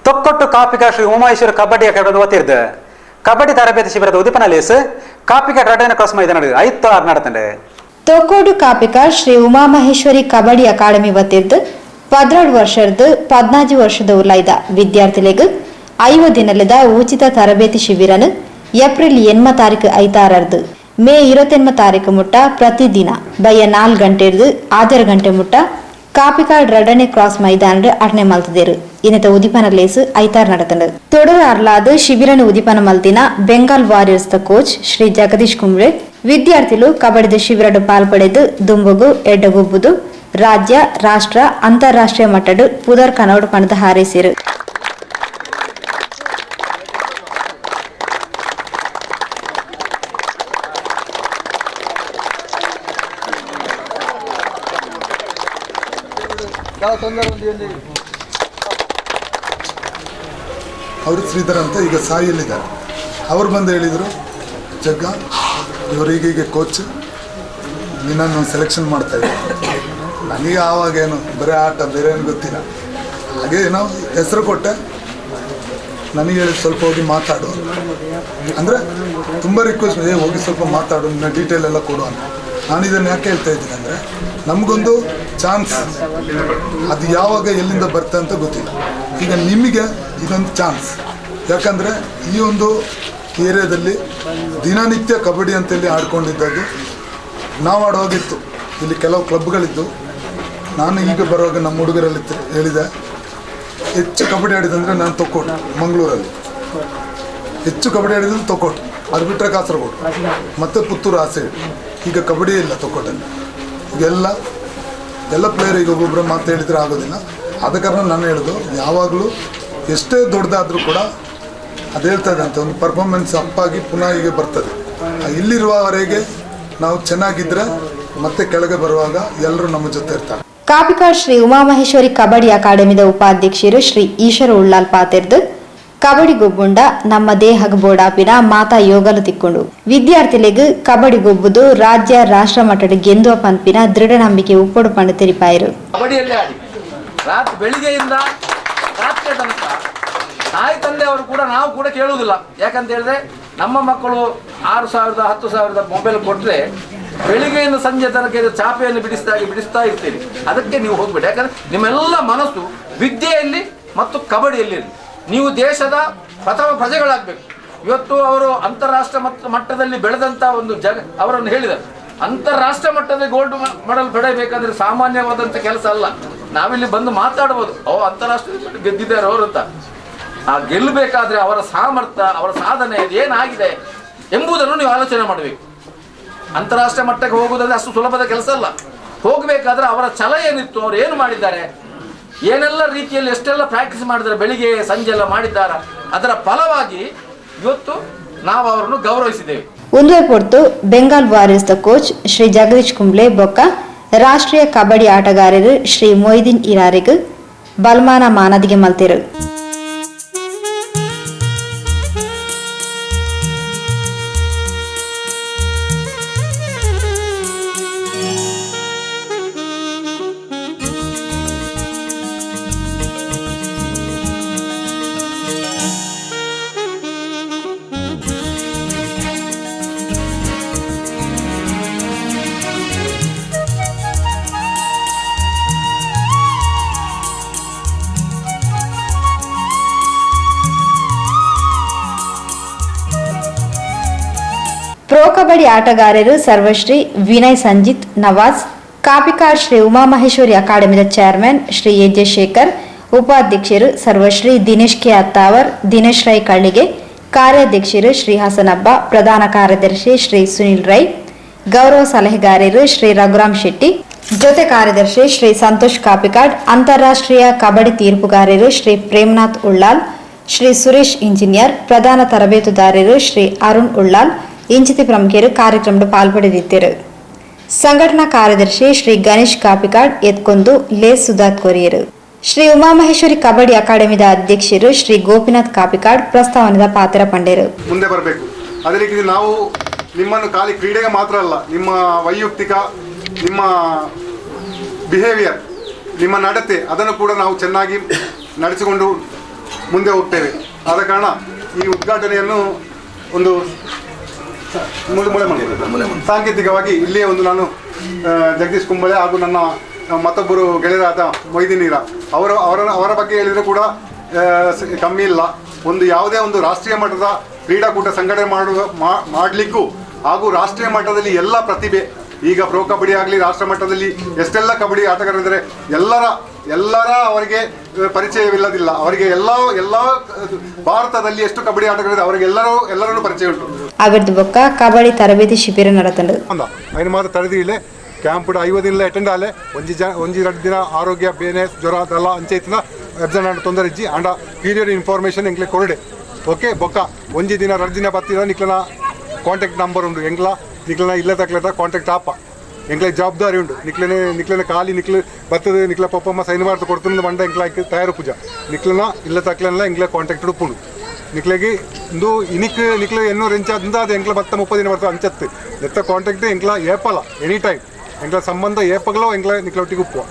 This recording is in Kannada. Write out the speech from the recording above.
ತೊಕ್ಕೊಟ್ಟು ಕಾಪಿಕಾ ಶ್ರೀ ಉಮಾಮಹೇಶ್ವರಿ ಕಬಡ್ಡಿ ಅಕಾಡೆಮಿ ಓದ್ತಿರ್ದು ಕಬಡ್ಡಿ ತರಬೇತಿ ಶಿಬಿರದ ಉದಿಪನಲೇಸ್ ಕಾಪಿಕಾ ರಡನ ಕ್ರಾಸ್ ಮೈದಾನ 5 6 നടത്തണ്ടേ ತೊಕ್ಕೊಟ್ಟು ಕಾಪಿಕಾ ಶ್ರೀ ಉಮಾಮಹೇಶ್ವರಿ ಕಬಡ್ಡಿ ಅಕಾಡೆಮಿ ವತಿರ್ದು 12 ವರ್ಷದ 14 ವರ್ಷದ ಉಳ್ಳಾಯ್ದ ವಿದ್ಯಾರ್ಥಿಗಳಿಗೆ 5 ದಿನದ ಉಚಿತ ತರಬೇತಿ ಶಿಬಿರನು ಏಪ್ರಿಲ್ 8 ತಾರೀಕು 5 ಮೇ 28 ತಾರೀಕು ಮುಟ್ಟ ಪ್ರತಿದಿನ ಬಯ್ಯ 4 ಗಂಟೆ 6 ಗಂಟೆ ಮುಟ್ಟ ಕಾಪಿಕಾಡ್ ರಡನೆ ಕ್ರಾಸ್ ಮೈದಾನ ಅಟನೆ ಮಲ್ತದೇರು ಇನ್ನತ ಉದಿಪನ ಲೇಸ್ 5 നടത്തണ്ട് തുടർ ಅರ್ಲಾದ ಶಿಬಿರನ ಉದಿಪನ ಮಲ್ತಿನ Bengal warriors the coach Shri Jagadish Kumble ವಿದ್ಯಾರ್ಥಿಗಳು ಕಬಡ್ಡಿದ ಶಿಬಿರಡು ಪಾಲ್ಪಡೆದು ದುಂಬುಗು ಎಡ್ಡಗುಬ್ಬುದು ರಾಜ್ಯ ರಾಷ್ಟ್ರ ಅಂತಾರಾಷ್ಟ್ರೀಯ ಮಟ್ಟದ ಪುದರ್ ಕನೌಡ್ ಪಣದ ಹಾರೈಸಿರು ಅವರು ಶ್ರೀಧರ್ ಅಂತ ಈಗ ಸಾಯಿಯಲ್ಲಿದ್ದಾರೆ. ಅವರು ಬಂದು ಹೇಳಿದರು, ಜಗ್ಗ ಇವರು ಹೀಗೆ ಕೋಚ್ ನಿನ್ನನ್ನು ಸೆಲೆಕ್ಷನ್ ಮಾಡ್ತಾಯಿದ್ದೆ. ನನಗೆ ಆವಾಗೇನು ಬರೀ ಆಟ ಬೇರೆ ಏನು ಗೊತ್ತಿಲ್ಲ. ಹಾಗೆ ನಾವು ಹೆಸರು ಕೊಟ್ಟೆ. ನನಗೆ ಹೇಳಿ ಸ್ವಲ್ಪ ಹೋಗಿ ಮಾತಾಡು ಅಂದರೆ ತುಂಬ ರಿಕ್ವೆಸ್ಟ್, ಹೋಗಿ ಸ್ವಲ್ಪ ಮಾತಾಡು, ನಿನ್ನ ಡೀಟೇಲ್ ಎಲ್ಲ ಕೊಡು ಅಂತ. ನಾನು ಇದನ್ನು ಯಾಕೆ ಹೇಳ್ತಾ ಇದ್ದೀನಿ ಅಂದರೆ, ನಮಗೊಂದು ಚಾನ್ಸ್ ಅದು ಯಾವಾಗ ಎಲ್ಲಿಂದ ಬರುತ್ತೆ ಅಂತ ಗೊತ್ತಿಲ್ಲ. ಈಗ ನಿಮಗೆ ಇದೊಂದು ಚಾನ್ಸ್, ಯಾಕಂದರೆ ಈ ಒಂದು ಏರಿಯಾದಲ್ಲಿ ದಿನನಿತ್ಯ ಕಬಡ್ಡಿ ಅಂತೇಳಿ ಆಡ್ಕೊಂಡಿದ್ದದ್ದು ನಾವು ಆಡುವಾಗಿತ್ತು. ಇಲ್ಲಿ ಕೆಲವು ಕ್ಲಬ್ಗಳಿದ್ದು, ನಾನು ಈಗ ಬರುವಾಗ ನಮ್ಮ ಹುಡುಗರಲ್ಲಿ ಹೇಳಿದೆ, ಹೆಚ್ಚು ಕಬಡ್ಡಿ ಆಡಿದಂದರೆ ನಾನು ತೊಕ್ಕೋಟು, ಮಂಗಳೂರಲ್ಲಿ ಹೆಚ್ಚು ಕಬಡ್ಡಿ ಆಡಿದ್ದು ತೊಕ್ಕೋಟು, ಅದು ಬಿಟ್ಟರೆ ಕಾಸರಗೋಡು ಮತ್ತು ಪುತ್ತೂರು ಆ ಸೈಡ್. ಈಗ ಕಬಡ್ಡಿ ಇಲ್ಲ ತೊಕ್ಕೋಟಲ್ಲಿ. ಎಲ್ಲ ಪ್ಲೇಯರ್ ಈಗ ಒಬ್ಬೊಬ್ಬರು ಮಾತು ಹೇಳಿದರೆ ಆಗೋದಿಲ್ಲ. ಆದ ಕಾರಣ ನಾನು ಹೇಳೋದು, ಯಾವಾಗಲೂ ಎಷ್ಟೇ ದೊಡ್ಡದಾದರೂ ಕೂಡ ಅದು ಹೇಳ್ತದೆ ಅಂತ ಒಂದು ಪರ್ಫಾರ್ಮೆನ್ಸ್ ಅಪ್ಪಾಗಿ ಪುನಃ ಈಗ ಬರ್ತದೆ. ಇಲ್ಲಿರುವವರೆಗೆ ನಾವು ಚೆನ್ನಾಗಿದ್ದರೆ ಮತ್ತೆ ಕೆಳಗೆ ಬರುವಾಗ ಎಲ್ಲರೂ ನಮ್ಮ ಜೊತೆ ಇರ್ತಾರೆ. ಕಾಪಿಕಾಡ್ ಶ್ರೀ ಉಮಾಮಹೇಶ್ವರಿ ಕಬಡ್ಡಿ ಅಕಾಡೆಮಿದ ಉಪಾಧ್ಯಕ್ಷರು ಶ್ರೀ ಈಶ್ವರ ಉಳ್ಳಾಲ್ ಪಾತೆರ್ದು ಕಬಡ್ಡಿ ಗೊಬ್ಬುಂಡ ನಮ್ಮ ದೇಹಗ ಬೋಡಾಪಿನ ಮಾತಾ ಯೋಗಲು ತಿಕ್ಕೊಂಡು ವಿದ್ಯಾರ್ಥಿಗಳಿಗೆ ಕಬಡ್ಡಿ ಗೊಬ್ಬುದು ರಾಜ್ಯ ರಾಷ್ಟ್ರ ಮಟ್ಟದ ಗೆಂದುವ ಪಂಪಿನ ದೃಢ ನಂಬಿಕೆ ಉಪ್ಪೊಡು ಪಂಡು ತೆರಿಪಾಯರು. ಕಬಡ್ಡಿಯಲ್ಲಿ ಆಡಿ ರಾತ್ರಿ ಬೆಳಿಗ್ಗೆಯಿಂದ ರಾತ್ರಿ ತನಕ ತಾಯಿ ತಂದೆ ಅವರು ಕೂಡ ನಾವು ಕೂಡ ಕೇಳುವುದಿಲ್ಲ. ಯಾಕಂತ ಹೇಳಿದ್ರೆ ನಮ್ಮ ಮಕ್ಕಳು 6,000 10,000 ಮೊಬೈಲ್ ಕೊಟ್ಟರೆ ಬೆಳಿಗ್ಗೆಯಿಂದ ಸಂಜೆ ತನಕ ಚಾಪೆಯನ್ನು ಬಿಡಿಸ್ತಾ ಇರ್ತೀರಿ. ಅದಕ್ಕೆ ನೀವು ಹೋಗ್ಬೇಡಿ. ಯಾಕಂದ್ರೆ ನಿಮ್ಮೆಲ್ಲ ಮನಸ್ಸು ವಿದ್ಯೆಯಲ್ಲಿ ಮತ್ತು ಕಬಡ್ಡಿಯಲ್ಲಿ. ನೀವು ದೇಶದ ಪ್ರಥಮ ಪ್ರಜೆಗಳಾಗಬೇಕು. ಇವತ್ತು ಅವರು ಅಂತಾರಾಷ್ಟ್ರ ಮಟ್ಟದಲ್ಲಿ ಬೆಳೆದಂಥ ಒಂದು ಅವರನ್ನು ಹೇಳಿದರು, ಅಂತಾರಾಷ್ಟ್ರ ಮಟ್ಟದಲ್ಲಿ ಗೋಲ್ಡ್ ಮೆಡಲ್ ಪಡೆಯಬೇಕಾದ್ರೆ ಸಾಮಾನ್ಯವಾದಂಥ ಕೆಲಸ ಅಲ್ಲ. ನಾವಿಲ್ಲಿ ಬಂದು ಮಾತಾಡ್ಬೋದು, ಅಂತಾರಾಷ್ಟ್ರೀಯ ಗೆದ್ದಿದ್ದಾರೆ ಅವರು ಅಂತ. ಆ ಗೆಲ್ಲಬೇಕಾದ್ರೆ ಅವರ ಸಾಮರ್ಥ್ಯ, ಅವರ ಸಾಧನೆ ಏನಾಗಿದೆ ಎಂಬುದನ್ನು ನೀವು ಆಲೋಚನೆ ಮಾಡಬೇಕು. ಅಂತಾರಾಷ್ಟ್ರೀಯ ಮಟ್ಟಕ್ಕೆ ಹೋಗುವುದಂದ್ರೆ ಅಷ್ಟು ಸುಲಭದ ಕೆಲಸ ಅಲ್ಲ. ಹೋಗಬೇಕಾದ್ರೆ ಅವರ ಛಲ ಏನಿತ್ತು, ಅವರು ಏನು ಮಾಡಿದ್ದಾರೆ, ಏನೆಲ್ಲ ರೀತಿಯಲ್ಲಿ ಎಷ್ಟೆಲ್ಲ ಪ್ರಾಕ್ಟೀಸ್ ಮಾಡಿದ್ದಾರೆ, ಬೆಳಿಗ್ಗೆ ಸಂಜೆ ಎಲ್ಲ ಮಾಡಿದ್ದಾರೆ, ಅದರ ಫಲವಾಗಿ ಇವತ್ತು ನಾವು ಅವರನ್ನು ಗೌರವಿಸಿದ್ದೇವೆ. ಒಂದೇ ಹೊರತು Bengal warriors the coach Shri Jagadish Kumble ಬೊಕ್ಕ ರಾಷ್ಟ್ರೀಯ ಕಬಡ್ಡಿ ಆಟಗಾರರು ಶ್ರೀ ಮೊಯ್ದೀನ್ ಇರಾರಿಗ್ ಬಲ್ಮಾನ ಮಾನದಿಗೆ ಮಲ್ತಿರು. ಪ್ರೋ ಕಬಡ್ಡಿ ಆಟಗಾರರು ಸರ್ವಶ್ರೀ ವಿನಯ್ ಸಂಜಿತ್ ನವಾಜ್, ಕಾಪಿಕಾಡ್ ಶ್ರೀ ಉಮಾಮಹೇಶ್ವರಿ ಅಕಾಡೆಮಿದ ಚೇರ್ಮನ್ ಶ್ರೀ ಎಜೆ ಶೇಖರ್, ಉಪಾಧ್ಯಕ್ಷರು ಸರ್ವಶ್ರೀ ದಿನೇಶ್ ಕೆ ಅತ್ತಾವರ್, ದಿನೇಶ್ ರೈ ಕಳ್ಳಿಗೆ, ಕಾರ್ಯಾಧ್ಯಕ್ಷರು ಶ್ರೀ ಹಸನಬ್ಬ, ಪ್ರಧಾನ ಕಾರ್ಯದರ್ಶಿ ಶ್ರೀ ಸುನಿಲ್ ರೈ, ಗೌರವ ಸಲಹೆಗಾರರು ಶ್ರೀ ರಘುರಾಮ್ ಶೆಟ್ಟಿ, ಜೊತೆ ಕಾರ್ಯದರ್ಶಿ ಶ್ರೀ ಸಂತೋಷ್ ಕಾಪಿಕಾಡ್, ಅಂತಾರಾಷ್ಟ್ರೀಯ ಕಬಡ್ಡಿ ತೀರ್ಪುಗಾರರು ಶ್ರೀ ಪ್ರೇಮ್ನಾಥ್ ಉಳ್ಳಾಲ್, ಶ್ರೀ ಸುರೇಶ್ ಇಂಜಿನಿಯರ್, ಪ್ರಧಾನ ತರಬೇತುದಾರರು ಶ್ರೀ ಅರುಣ್ ಉಳ್ಳಾಲ್ ಇಂಚಿತಿ ಪ್ರಮುಖರು ಕಾರ್ಯಕ್ರಮದ ಪಾಲ್ಪಡೆದಿದ್ದರು. ಸಂಘಟನಾ ಕಾರ್ಯದರ್ಶಿ ಶ್ರೀ ಗಣೇಶ್ ಕಾಪಿಕಾಡ್ ಎತ್ಕೊಂದು ಲೇಸ್ ಸುಧಾತ್ ಕೊರಿಯರು. ಶ್ರೀ ಉಮಾಮಹೇಶ್ವರಿ ಕಬಡ್ಡಿ ಅಕಾಡೆಮಿದ ಅಧ್ಯಕ್ಷರು ಶ್ರೀ ಗೋಪಿನಾಥ್ ಕಾಪಿಕಾಡ್ ಪ್ರಸ್ತಾವನೆದ ಪಾತ್ರ ಪಂಡೇರು. ಮುಂದೆ ಬರಬೇಕು. ಅದೇ ರೀತಿ ನಾವು ನಿಮ್ಮನ್ನು ಖಾಲಿ ಕ್ರೀಡೆಗೆ ಮಾತ್ರ ಅಲ್ಲ, ನಿಮ್ಮ ವೈಯಕ್ತಿಕ, ನಿಮ್ಮ ಬಿಹೇವಿಯರ್, ನಿಮ್ಮ ನಡತೆ, ಅದನ್ನು ಕೂಡ ನಾವು ಚೆನ್ನಾಗಿ ನಡೆಸಿಕೊಂಡು ಮುಂದೆ ಹೋಗ್ತೇವೆ. ಆದ ಕಾರಣ ಈ ಉದ್ಘಾಟನೆಯನ್ನು ಒಂದು ಸಾಂಕೇತಿಕವಾಗಿ ಇಲ್ಲಿಯೇ ಒಂದು ನಾನು ಜಗದೀಶ್ ಕುಂಬಳೆ ಹಾಗೂ ನನ್ನ ಮತ್ತೊಬ್ಬರು ಗೆಳೆಯರಾದ ಮೊಯ್ದೀನ್ ಹೀರಾ ಅವರ ಬಗ್ಗೆ ಹೇಳಿದರೂ ಕೂಡ ಕಮ್ಮಿ ಇಲ್ಲ. ಒಂದು ಯಾವುದೇ ಒಂದು ರಾಷ್ಟ್ರೀಯ ಮಟ್ಟದ ಕ್ರೀಡಾಕೂಟ ಸಂಘಟನೆ ಮಾಡಲಿಕ್ಕೂ ಹಾಗೂ ರಾಷ್ಟ್ರೀಯ ಮಟ್ಟದಲ್ಲಿ ಎಲ್ಲ ಪ್ರತಿಭೆ, ಈಗ ಪ್ರೋ ಕಬಡ್ಡಿ ಆಗಲಿ ರಾಷ್ಟ್ರ ಮಟ್ಟದಲ್ಲಿ ಎಷ್ಟೆಲ್ಲ ಕಬಡ್ಡಿ ಆಟಗಾರರಿದ್ದಾರೆ, ಎಲ್ಲರ ಅವರಿಗೆ ಪರಿಚಯವಿಲ್ಲದಿಲ್ಲ. ಅವರಿಗೆ ಎಲ್ಲ ಭಾರತದಲ್ಲಿ ಎಷ್ಟು ಕಬಡ್ಡಿ ಆಟಗಾರರಿದ್ದಾರೆ ಅವರಿಗೆ ಎಲ್ಲರನ್ನು ಪರಿಚಯ ಉಂಟು. ಅವರದ್ದು ಬೊಕ್ಕ ಕಬಡ್ಡಿ ತರಬೇತಿ ಶಿಬಿರ ನಡೆತಂಡು അതിന് മാത്രം തരതിയില്ലേ ಕ್ಯಾಂಪ್ 50 ದಿನ ಅಟೆಂಡ್ ಆಲೆ ಒಂಜಿ 2 ದಿನ ಆರೋಗ್ಯ ಬೇನೆ ಜ್ವರ ಅದೆಲ್ಲ ಅಂಚೈತಿನ ಎಬ್ಸನ್ ತೊಂದರೆ ಇಜ್ಜಿ ಅಂಡ ಪೀರಿಯಡ್ ಇನ್ಫಾರ್ಮೇಷನ್ ಎಂಕ್ಲೆ ಕೊರಡೆ ಓಕೆ ಬೊಕ್ಕ ಒಂಜಿ ದಿನ 2 ದಿನ ಬತ್ತಿದ ನಿಕ್ಲನ ಕಾಂಟ್ಯಾಕ್ಟ್ ನಂಬರ್ ಉಂಡು ನಿಕ್ಲನ ಇಲ್ಲ ತಕ್ಲದ ಕಾಂಟ್ಯಾಕ್ಟ್ ಆಪ ಎಂಕ್ಲೆ ಜವಾಬ್ದಾರಿ ಉಂಡು ನಿಕ್ಲನ ಖಾಲಿ ಬತ್ತದ ನಿಕ್ಲ ಪಪ್ಪಮ್ಮ ಸೈನ್ ಮಾಡ್ತಾ ಕೊಡ್ತಂದು ಮಂಡ ಎಂಕ್ಲ ತಯಾರು ಪೂಜಾ ನಿಕ್ಲನ ಇಲ್ಲ ತಕ್ಲನ ಎಂಕ್ಲೆ ಕಾಂಟ್ಯಾಕ್ಟ್ ಉಪ್ಪುಂಡು ನಿಕ್ಲೆಗೆ ಇಂದು ನಿಕ್ಲ ಎನ್ನೋ ರೆಂಚಾದಿಂದ ಅದು ಎಂಕ್ಲ ಬತ್ತ 30 ದಿನ ಬರ್ತದೆ ಅಂಚತ್ತು ನೆತ್ತ ಕಾಂಟ್ಯಾಕ್ಟ್ ಎಂಕ್ಲ ಏಪಲ್ಲ ಎನಿ ಟೈಮ್ ಎಂಕ್ಲ ಸಂಬಂಧ ಏಪಗಲೋ ಎಂಕ್ಲ ನಿಕ್ಲ ಒಟ್ಟಿಗೆ ಉಪ್ಪು